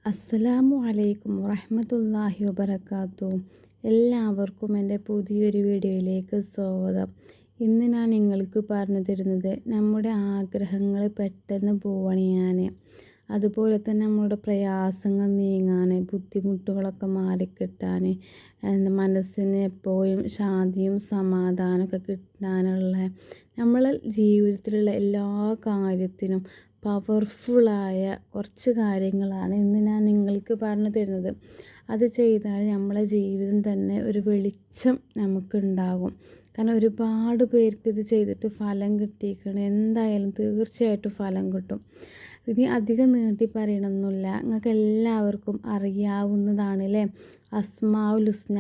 അസ്സലാമു അലൈക്കും വറഹ്മത്തുള്ളാഹി വബറകാതുഹു. എല്ലാവർക്കും എൻ്റെ പുതിയൊരു വീഡിയോയിലേക്ക് സ്വാഗതം. ഇന്ന് ഞാൻ നിങ്ങൾക്ക് പറഞ്ഞു തരുന്നത് നമ്മുടെ ആഗ്രഹങ്ങൾ പെട്ടെന്ന് പൂവണിയാൻ, അതുപോലെ തന്നെ നമ്മുടെ പ്രയാസങ്ങൾ നീങ്ങാൻ, ബുദ്ധിമുട്ടുകളൊക്കെ മാറിക്കിട്ടാൻ, മനസ്സിന് എപ്പോഴും ശാന്തിയും സമാധാനമൊക്കെ കിട്ടാനുള്ള നമ്മളെ ജീവിതത്തിലുള്ള എല്ലാ കാര്യത്തിനും പവർഫുള്ളായ കുറച്ച് കാര്യങ്ങളാണ് ഇന്ന് ഞാൻ നിങ്ങൾക്ക് പറഞ്ഞു തരുന്നത്. അത് ചെയ്താൽ നമ്മളെ ജീവിതം തന്നെ ഒരു വെളിച്ചം നമുക്കുണ്ടാകും. കാരണം ഒരുപാട് പേർക്ക് ഇത് ചെയ്തിട്ട് ഫലം കിട്ടിയിരിക്കണം. എന്തായാലും തീർച്ചയായിട്ടും ഫലം കിട്ടും. ഇനി അധികം നീട്ടി പറയണമെന്നില്ല, നിങ്ങൾക്ക് എല്ലാവർക്കും അറിയാവുന്നതാണ് അല്ലേ, അസ്മാഉൽ ഹുസ്ന.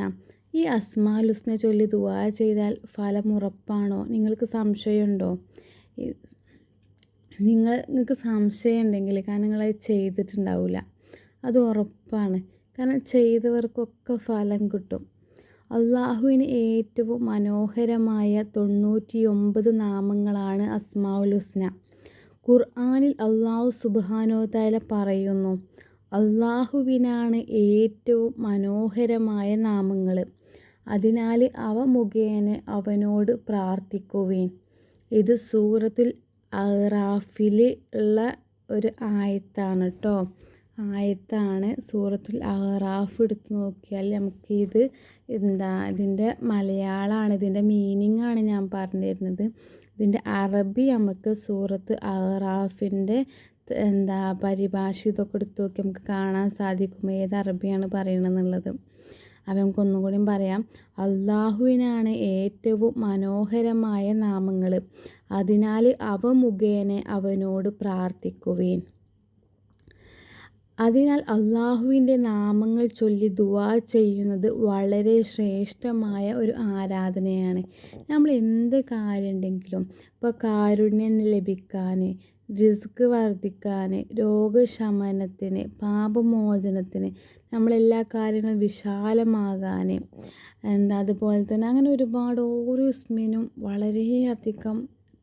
ഈ അസ്മാഉൽ ഹുസ്ന ചൊല്ലി ദുആ ചെയ്താൽ ഫലം ഉറപ്പാണോ? നിങ്ങൾക്ക് സംശയമുണ്ടോ? നിങ്ങൾക്ക് സംശയം ഉണ്ടെങ്കിൽ, കാരണം നിങ്ങളത് ചെയ്തിട്ടുണ്ടാവില്ല, അത് ഉറപ്പാണ്. കാരണം ചെയ്തവർക്കൊക്കെ ഫലം കിട്ടും. അള്ളാഹുവിന് ഏറ്റവും മനോഹരമായ 99 നാമങ്ങളാണ് അസ്മാഉൽ ഹുസ്ന. ഖുർആനിൽ അള്ളാഹു സുബ്ഹാനഹു തആല പറയുന്നു, അള്ളാഹുവിനാണ് ഏറ്റവും മനോഹരമായ നാമങ്ങൾ, അതിനാൽ അവ മുഖേന അവനോട് പ്രാർത്ഥിക്കുവിൻ. ഇത് സൂറത്തുൽ അറാഫിൽ ഉള്ള ഒരു ആയത്താണ് കേട്ടോ. ആയത്താണ് സൂറത്തുൽ അറാഫ്. എടുത്ത് നോക്കിയാൽ നമുക്ക് ഇതിൻ്റെ മലയാളമാണ്, ഇതിൻ്റെ മീനിങ് ആണ് ഞാൻ പറഞ്ഞു തരുന്നത്. ഇതിൻ്റെ അറബി നമുക്ക് സൂറത്ത് അറാഫിൻ്റെ പരിഭാഷ ഇതൊക്കെ എടുത്ത് നോക്കി നമുക്ക് കാണാൻ സാധിക്കും ഏത് അറബിയാണ് പറയണമെന്നുള്ളത്. അപ്പം നമുക്കൊന്നും കൂടി പറയാം. അള്ളാഹുവിനാണ് ഏറ്റവും മനോഹരമായ നാമങ്ങൾ, അതിനാൽ അവ മുഖേന അവനോട് പ്രാർത്ഥിക്കുവേൻ. അതിനാൽ അള്ളാഹുവിൻ്റെ നാമങ്ങൾ ചൊല്ലി ദുആ ചെയ്യുന്നത് വളരെ ശ്രേഷ്ഠമായ ഒരു ആരാധനയാണ്. നമ്മൾ എന്ത് കാര്യം ഉണ്ടെങ്കിലും, ഇപ്പോൾ കാരുണ്യം ലഭിക്കാൻ, റിസ്ക് വർദ്ധിക്കാൻ, രോഗശമനത്തിന്, പാപമോചനത്തിന്, നമ്മളെല്ലാ കാര്യങ്ങളും വിശാലമാകാൻ, അതുപോലെ തന്നെ അങ്ങനെ ഒരുപാട് ഓരോ ഇസ്മിനും വളരെയധികം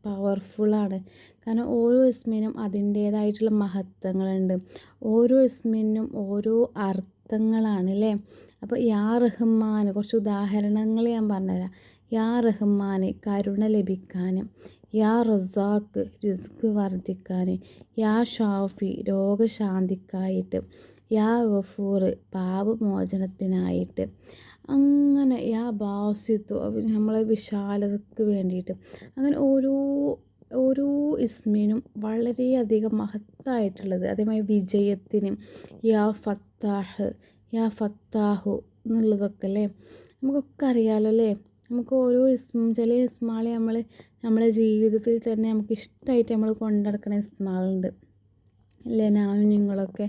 പവർഫുള്ളാണ്. കാരണം ഓരോ ഇസ്മിനും അതിൻ്റേതായിട്ടുള്ള മഹത്വങ്ങളുണ്ട്. ഓരോ ഇസ്മിനും ഓരോ അർത്ഥങ്ങളാണ് അല്ലേ. അപ്പോൾ യാ റഹ്മാൻ, കുറച്ച് ഉദാഹരണങ്ങൾ ഞാൻ പറഞ്ഞുതരാം. യാ റഹ്മാൻ കരുണ ലഭിക്കാൻ, യാ റസാഖ് റിസ്ക് വർദ്ധിക്കാൻ, യാ ഷാഫി രോഗശാന്തിക്കായിട്ട്, യാ ഗഫൂർ പാപമോചനത്തിനായിട്ട്, അങ്ങനെ യാ ബാസിത്തു നമ്മളെ വിശാലതയ്ക്ക് വേണ്ടിയിട്ട്. അങ്ങനെ ഓരോ ഇസ്മിനും വളരെയധികം മഹത്തായിട്ടുള്ളത്. അതേമാതിരി വിജയത്തിന് യാ ഫത്താഹു എന്നുള്ളതൊക്കെ അല്ലേ നമുക്കൊക്കെ അറിയാമല്ലോ അല്ലേ. നമുക്ക് ഓരോ ചില ഇസ്മാളെ നമ്മളെ ജീവിതത്തിൽ തന്നെ നമുക്ക് ഇഷ്ടമായിട്ട് നമ്മൾ കൊണ്ടുനടക്കുന്ന ഇസ്മാളുണ്ട് അല്ലേ. ഞാനും നിങ്ങളൊക്കെ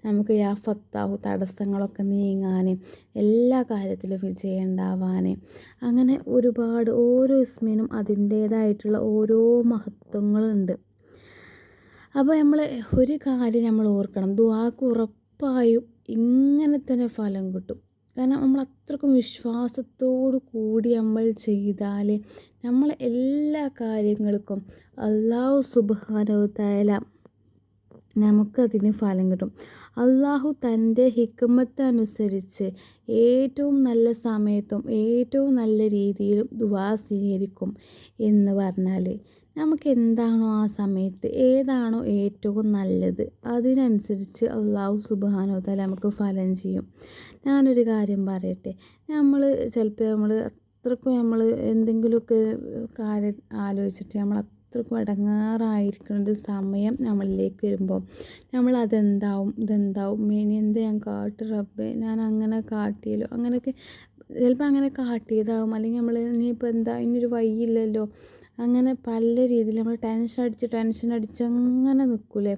നമുക്ക് യാ ഫത്താഹു തടസ്സങ്ങളൊക്കെ നീങ്ങാൻ, എല്ലാ കാര്യത്തിലും വിജയം ഉണ്ടാവാൻ, അങ്ങനെ ഒരുപാട് ഓരോ ഇസ്മിനും അതിൻ്റേതായിട്ടുള്ള ഓരോ മഹത്വങ്ങളുണ്ട്. അപ്പോൾ നമ്മൾ ഒരു കാര്യം നമ്മൾ ഓർക്കണം, ദുആക്ക് ഉറപ്പായും ഇങ്ങനെ തന്നെ ഫലം കിട്ടും. കാരണം നമ്മൾ അത്രക്കും വിശ്വാസത്തോടു കൂടി നമ്മൾ ചെയ്താൽ നമ്മൾ എല്ലാ കാര്യങ്ങൾക്കും അല്ലാഹു സുബ്ഹാനഹു തആല നമുക്കതിന് ഫലം കിട്ടും. അള്ളാഹു തൻ്റെ ഹിക്മത്ത് അനുസരിച്ച് ഏറ്റവും നല്ല സമയത്തും ഏറ്റവും നല്ല രീതിയിലും ദുആ സ്വീകരിക്കും. എന്ന് പറഞ്ഞാൽ നമുക്ക് എന്താണോ ആ സമയത്ത് ഏതാണോ ഏറ്റവും നല്ലത് അതിനനുസരിച്ച് അള്ളാഹു സുബ്ഹാനഹു തആല നമുക്ക് ഫലം ചെയ്യും. ഞാനൊരു കാര്യം പറയട്ടെ, ചിലപ്പോൾ അത്രക്കും എന്തെങ്കിലുമൊക്കെ കാര്യം ആലോചിച്ചിട്ട് അത്രക്കും ഇടങ്ങാറായിരിക്കുന്ന സമയം നമ്മളിലേക്ക് വരുമ്പോൾ ഇതെന്താവും ഇനി എന്ത് ഞാൻ കാട്ടും റബ്ബേ, ഞാൻ അങ്ങനെ കാട്ടിയല്ലോ, അങ്ങനെയൊക്കെ ചിലപ്പോൾ അങ്ങനെ കാട്ടിയതാവും. അല്ലെങ്കിൽ ഇനിയിപ്പോൾ എന്താ, ഇനിയൊരു വഴിയില്ലല്ലോ, അങ്ങനെ പല രീതിയിൽ നമ്മൾ ടെൻഷൻ അടിച്ച് അങ്ങനെ നിൽക്കൂലേ.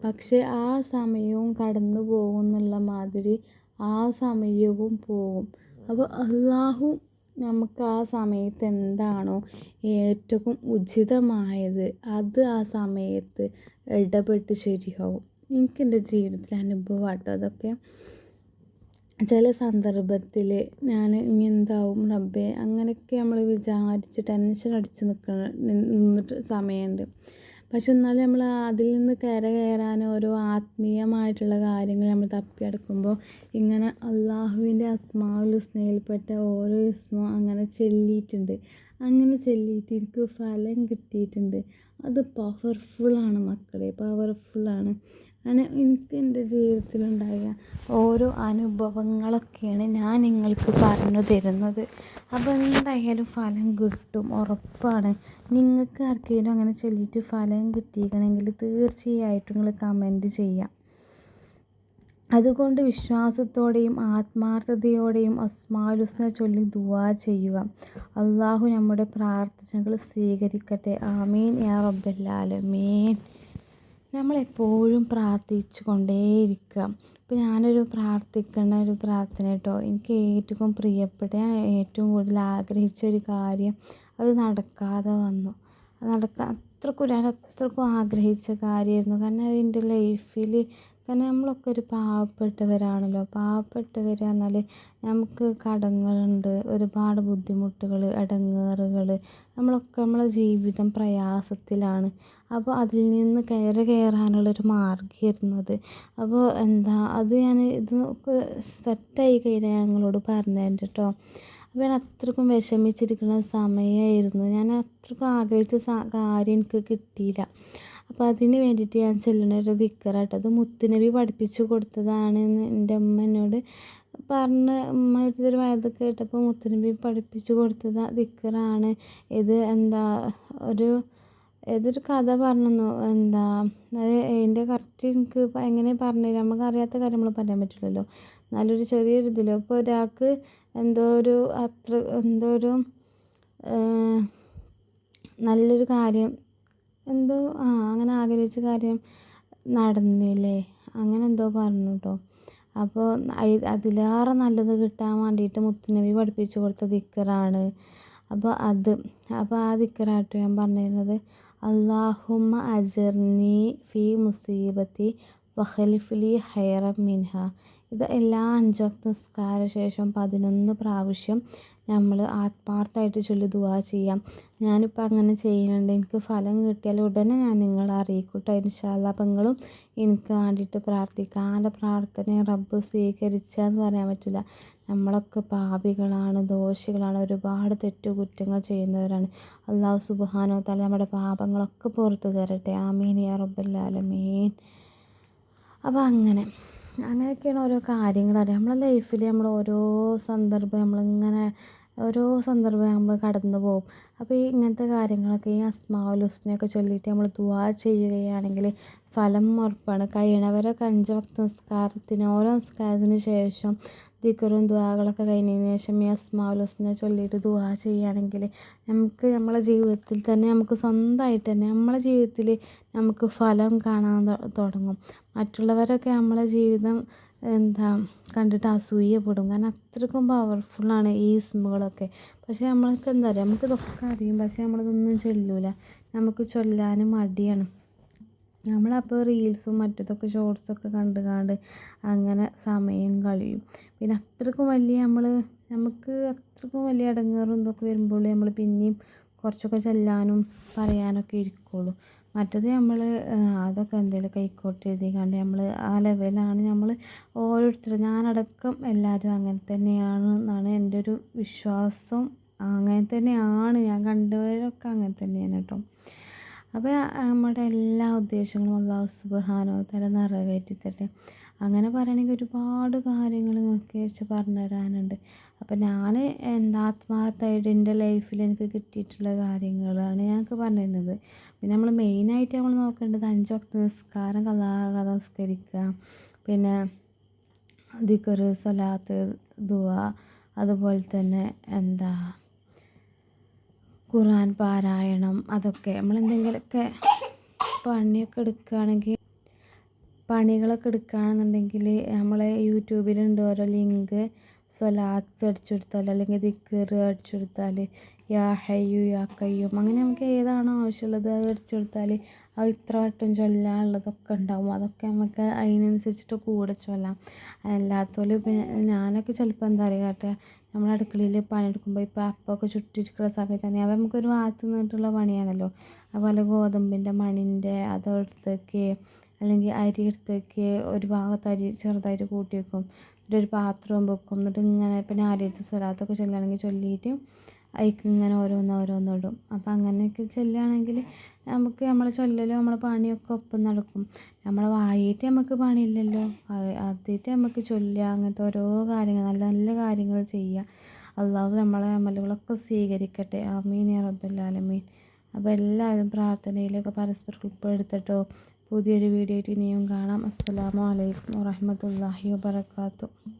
പക്ഷേ ആ സമയവും കടന്നു പോകും എന്നുള്ള മാതിരി ആ സമയവും പോകും. അപ്പോൾ അള്ളാഹു നമുക്ക് ആ സമയത്ത് എന്താണോ ഏറ്റവും ഉചിതമായത് അത് ആ സമയത്ത് ഇടപെട്ട് ശരിയാവും. എനിക്കെൻ്റെ ജീവിതത്തിൽ അനുഭവമാട്ടോ അതൊക്കെ. ചില സന്ദർഭത്തിൽ ഞാൻ ഇനി എന്താവും റബ്ബേ അങ്ങനെയൊക്കെ നമ്മൾ വിചാരിച്ച് ടെൻഷൻ അടിച്ച് നിന്നിട്ട് സമയമുണ്ട്. പക്ഷെ എന്നാലും നമ്മൾ അതിൽ നിന്ന് കയറാൻ ഓരോ ആത്മീയമായിട്ടുള്ള കാര്യങ്ങൾ നമ്മൾ തപ്പിയെടുക്കുമ്പോൾ ഇങ്ങനെ അള്ളാഹുവിൻ്റെ അസ്മാഉൽ ഹുസ്നയിൽപ്പെട്ട ഓരോ ഇസ്മും അങ്ങനെ ചൊല്ലിയിട്ടുണ്ട്. അങ്ങനെ ചൊല്ലിയിട്ട് എനിക്ക് ഫലം കിട്ടിയിട്ടുണ്ട്. അത് പവർഫുള്ളാണ് മക്കളെ, പവർഫുള്ളാണ്. അങ്ങനെ എനിക്ക് എൻ്റെ ജീവിതത്തിലുണ്ടായ ഓരോ അനുഭവങ്ങളൊക്കെയാണ് ഞാൻ നിങ്ങൾക്ക് പറഞ്ഞു തരുന്നത്. അപ്പോൾ എന്തായാലും ഫലം കിട്ടും, ഉറപ്പാണ്. നിങ്ങൾക്ക് ആർക്കെങ്കിലും അങ്ങനെ ചൊല്ലിയിട്ട് ഫലം കിട്ടിയിരിക്കണമെങ്കിൽ തീർച്ചയായിട്ടും നിങ്ങൾ കമൻറ്റ് ചെയ്യാം. അതുകൊണ്ട് വിശ്വാസത്തോടെയും ആത്മാർത്ഥതയോടെയും അസ്മാഉൽ ഹുസ്ന ചൊല്ലി ദുആ ചെയ്യുക. അള്ളാഹു നമ്മുടെ പ്രാർത്ഥനകൾ സ്വീകരിക്കട്ടെ. ആമീൻ യാ റബ്ബൽ ആലമീൻ. നമ്മളെപ്പോഴും പ്രാർത്ഥിച്ചു കൊണ്ടേയിരിക്കുക. ഇപ്പോൾ ഞാനൊരു പ്രാർത്ഥിക്കുന്ന ഒരു പ്രാർത്ഥന കേട്ടോ, എനിക്ക് ഏറ്റവും പ്രിയപ്പെട്ട, ഞാൻ ഏറ്റവും കൂടുതൽ ആഗ്രഹിച്ച ഒരു കാര്യം അത് നടക്കാതെ വന്നു. ഞാൻ അത്രക്കും ആഗ്രഹിച്ച കാര്യമായിരുന്നു. കാരണം എൻ്റെ ലൈഫിൽ, കാരണം നമ്മളൊക്കെ ഒരു പാവപ്പെട്ടവരാണല്ലോ. പാവപ്പെട്ടവർ പറഞ്ഞാൽ നമുക്ക് കടങ്ങളുണ്ട്, ഒരുപാട് ബുദ്ധിമുട്ടുകൾ, ഇടങ്ങേറുകൾ, നമ്മളെ ജീവിതം പ്രയാസത്തിലാണ്. അപ്പോൾ അതിൽ നിന്ന് കയറാനുള്ളൊരു മാർഗ്ഗമായിരുന്നു അത്. അപ്പോൾ അത് ഇതൊക്കെ സെറ്റായി കഴിഞ്ഞാൽ ഞങ്ങളോട് പറഞ്ഞിട്ടുണ്ട് കേട്ടോ. അപ്പോൾ ഞാൻ അത്രക്കും വിഷമിച്ചിരിക്കുന്ന സമയമായിരുന്നു. ഞാൻ അത്രക്കും ആഗ്രഹിച്ച കാര്യം എനിക്ക് കിട്ടിയില്ല. അപ്പോൾ അതിന് വേണ്ടിയിട്ട് ഞാൻ ചൊല്ലുന്ന ഒരു ദിക്റാട്ടോ. അത് മുത്തുനബി പഠിപ്പിച്ചു കൊടുത്തതാണെന്ന് എൻ്റെ അമ്മ എന്നോട് പറഞ്ഞ്, ഉമ്മ ഒരു വയതൊക്കെ കേട്ടപ്പോൾ മുത്തുനബി പഠിപ്പിച്ചു കൊടുത്തത് ദിക്റാണ് ഇത്. ഏതൊരു കഥ പറഞ്ഞു, അതിൻ്റെ കറക്റ്റ് എനിക്ക് എങ്ങനെ പറഞ്ഞു തരാം, നമുക്ക് അറിയാത്ത കാര്യം നമ്മൾ പറയാൻ പറ്റില്ലല്ലോ. നല്ലൊരു ചെറിയൊരു ഇതിലോ ഇപ്പോൾ ഒരാൾക്ക് എന്തോ ഒരു നല്ലൊരു കാര്യം അങ്ങനെ ആഗ്രഹിച്ച കാര്യം നടന്നില്ലേ, അങ്ങനെ എന്തോ പറഞ്ഞു കേട്ടോ. അപ്പോൾ അതിലേറെ നല്ലത് കിട്ടാൻ വേണ്ടിയിട്ട് മുത്തുനബി പഠിപ്പിച്ചു കൊടുത്ത ദിക്റാണ്. അപ്പോൾ ആ ദിക്റാട്ടോ ഞാൻ പറഞ്ഞിരുന്നത്. അല്ലാഹുമ്മ അജിർനി ഫി മുസീബത്തി വഖ്ലിഫ് ലി ഖൈറൻ മിൻഹ. ഇത് എല്ലാ 5 വക്ത് നിസ്കാര ശേഷം 11 പ്രാവശ്യം നമ്മൾ ആത്മാർത്ഥമായിട്ട് ചൊല്ലി ദുആ ചെയ്യാം. ഞാനിപ്പോൾ അങ്ങനെ ചെയ്യുന്നുണ്ട്. എനിക്ക് ഫലം കിട്ടിയാൽ ഉടനെ ഞാൻ നിങ്ങളെ അറിയിക്കും കേട്ടോ, ഇൻഷാ അല്ലാഹ്. അപ്പോൾ നിങ്ങളും എനിക്ക് വേണ്ടിയിട്ട് പ്രാർത്ഥിക്കുക. ആരുടെ പ്രാർത്ഥനയും റബ്ബ് സ്വീകരിച്ചാന്ന് പറയാൻ പറ്റില്ല. നമ്മളൊക്കെ പാപികളാണ്, ദോഷികളാണ്, ഒരുപാട് തെറ്റുകുറ്റങ്ങൾ ചെയ്യുന്നവരാണ്. അല്ലാഹു സുബ്ഹാനഹു വ തആല നമ്മുടെ പാപങ്ങളൊക്കെ പുറത്തു തരട്ടെ. ആമീൻ യാ റബ്ബൽ ആലമീൻ. അപ്പോൾ അങ്ങനെയൊക്കെയാണ് ഓരോ കാര്യങ്ങൾ അറിയാം. നമ്മളെ ലൈഫിൽ ഓരോ സന്ദർഭം നമ്മൾ കടന്നു പോകും. അപ്പോൾ ഇങ്ങനത്തെ കാര്യങ്ങളൊക്കെ, ഈ അസ്മാഉൽ ഹുസ്നയൊക്കെ ചൊല്ലിയിട്ട് നമ്മൾ ദുആ ചെയ്യുകയാണെങ്കിൽ ഫലം ഉറപ്പാണ്. കഴിയണവരൊക്കെ 5 വക്ത് ഓരോ നിസ്കാരത്തിന് ശേഷം ദിക്റും ദുആകളൊക്കെ കഴിഞ്ഞതിന് ശേഷം ഈ അസ്മാഉൽ ഹുസ്ന ചൊല്ലിയിട്ട് ദുആ ചെയ്യുകയാണെങ്കിൽ നമുക്ക് നമ്മളെ ജീവിതത്തിൽ തന്നെ, നമുക്ക് സ്വന്തമായിട്ട് തന്നെ നമ്മളെ ജീവിതത്തിൽ നമുക്ക് ഫലം കാണാൻ തുടങ്ങും. മറ്റുള്ളവരൊക്കെ നമ്മളെ ജീവിതം കണ്ടിട്ട് അസൂയപ്പെടും. കാരണം അത്രക്കും പവർഫുള്ളാണ് ഈ ഇസ്മുകളൊക്കെ. പക്ഷേ നമ്മൾക്ക് എന്താ പറയുക, നമുക്കിതൊക്കെ അറിയും, പക്ഷേ നമ്മളിതൊന്നും ചൊല്ലൂല. നമുക്ക് ചൊല്ലാനും മടിയാണ്. നമ്മളപ്പോൾ റീൽസും മറ്റതൊക്കെ ഷോർട്സൊക്കെ കണ്ട് അങ്ങനെ സമയം കഴിയും. പിന്നെ നമുക്ക് അത്രക്കും വലിയ ഇടങ്ങേറും ഇതൊക്കെ വരുമ്പോൾ നമ്മൾ പിന്നെയും കുറച്ചൊക്കെ ചൊല്ലാനും പറയാനൊക്കെ ഇരിക്കുള്ളൂ. മറ്റത് നമ്മൾ അതൊക്കെ എന്തെങ്കിലും കൈക്കോട്ട് എഴുതിക്കാണ്ട് നമ്മൾ ആ ലെവലാണ് നമ്മൾ ഓരോരുത്തരും, ഞാനടക്കം എല്ലാവരും അങ്ങനെ തന്നെയാണ് എന്നാണ് എൻ്റെ ഒരു വിശ്വാസം. അങ്ങനെ തന്നെയാണ്, ഞാൻ കണ്ടവരൊക്കെ അങ്ങനെ തന്നെയാണ് കേട്ടോ. അപ്പോൾ നമ്മുടെ എല്ലാ ഉദ്ദേശങ്ങളും അല്ലാഹു സുബ്ഹാനഹു വ തആല നിറവേറ്റി തരട്ടെ. അങ്ങനെ പറയുകയാണെങ്കിൽ ഒരുപാട് കാര്യങ്ങൾ നിങ്ങൾക്ക് പറഞ്ഞു തരാനുണ്ട്. അപ്പോൾ ഞാൻ ആത്മാർത്ഥമായിട്ട് എൻ്റെ ലൈഫിൽ എനിക്ക് കിട്ടിയിട്ടുള്ള കാര്യങ്ങളാണ് ഞങ്ങൾക്ക് പറഞ്ഞു തരുന്നത്. പിന്നെ നമ്മൾ മെയിനായിട്ട് നമ്മൾ നോക്കേണ്ടത് 5 വക്ത് നിസ്കാരം ഖളാ നിസ്കരിക്കുക, പിന്നെ ദിക്ർ, സ്വലാത്ത്, ദുആ, അതുപോലെ തന്നെ ഖുർആൻ പാരായണം. അതൊക്കെ നമ്മളെന്തെങ്കിലുമൊക്കെ പണികളൊക്കെ എടുക്കുകയാണെന്നുണ്ടെങ്കിൽ നമ്മളെ യൂട്യൂബിലുണ്ട് ഓരോ ലിങ്ക്. സ്വലാത്ത് അടിച്ചു കൊടുത്താൽ അല്ലെങ്കിൽ ദിക്ർ അടിച്ചു കൊടുത്താൽ യാ ഹയ്യു യാ കയ്യൂം, അങ്ങനെ നമുക്ക് ഏതാണോ ആവശ്യമുള്ളത് അത് അടിച്ചു കൊടുത്താൽ അത് ഇത്ര വട്ടം ചൊല്ലാനുള്ളതൊക്കെ ഉണ്ടാവും. അതൊക്കെ നമുക്ക് അതിനനുസരിച്ചിട്ട് കൂടെ ചൊല്ലാം. അല്ലാത്തവർ ഞാനൊക്കെ ചിലപ്പോൾ എന്താ പറയുക കാട്ടുക, നമ്മൾ അടുക്കളയിൽ പണിയെടുക്കുമ്പോൾ ഇപ്പോൾ അപ്പമൊക്കെ ചുട്ടിരിക്കുന്ന സമയത്ത് തന്നെ അത് നമുക്കൊരു ഭാഗത്ത് നിന്നിട്ടുള്ള പണിയാണല്ലോ. അതുപോലെ ഗോതമ്പിൻ്റെ മണിൻ്റെ അത് എടുത്തേക്ക്, അല്ലെങ്കിൽ അരി എടുത്തേക്ക്, ഒരു ഭാഗത്ത് അരി ചെറുതായിട്ട് കൂട്ടി വെക്കും, എന്നിട്ട് ഒരു പാത്രവും വെക്കും, എന്നിട്ട് ഇങ്ങനെ പിന്നെ ആദ്യത്തെ സ്വലാത്തൊക്കെ ചൊല്ലുകയാണെങ്കിൽ ചൊല്ലിയിട്ട് അതിലേക്ക് ഇങ്ങനെ ഓരോന്ന് ഇടും. അപ്പോൾ അങ്ങനെയൊക്കെ ചൊല്ലുകയാണെങ്കിൽ നമുക്ക് നമ്മളെ ചൊല്ലലും നമ്മളെ പണിയൊക്കെ ഒപ്പം നടക്കും. നമ്മളെ വായിട്ട് നമുക്ക് പണിയില്ലല്ലോ, ആദ്യമായിട്ട് നമുക്ക് ചൊല്ലുക, അങ്ങനത്തെ ഓരോ കാര്യങ്ങൾ നല്ല നല്ല കാര്യങ്ങൾ ചെയ്യുക. അള്ളാഹു നമ്മളെ അമലുകളൊക്കെ സ്വീകരിക്കട്ടെ. ആമീൻ യാ റബ്ബൽ ആലമീൻ. അപ്പോൾ എല്ലാവരും പ്രാർത്ഥനയിലൊക്കെ പരസ്പരം ഉൾപ്പെടുത്തട്ടോ. പുതിയൊരു വീഡിയോ ആയിട്ട് ഇനിയും കാണാം. അസ്സലാമു അലൈക്കും വറഹ്മത്തുള്ളാഹി വബറകാതുഹു.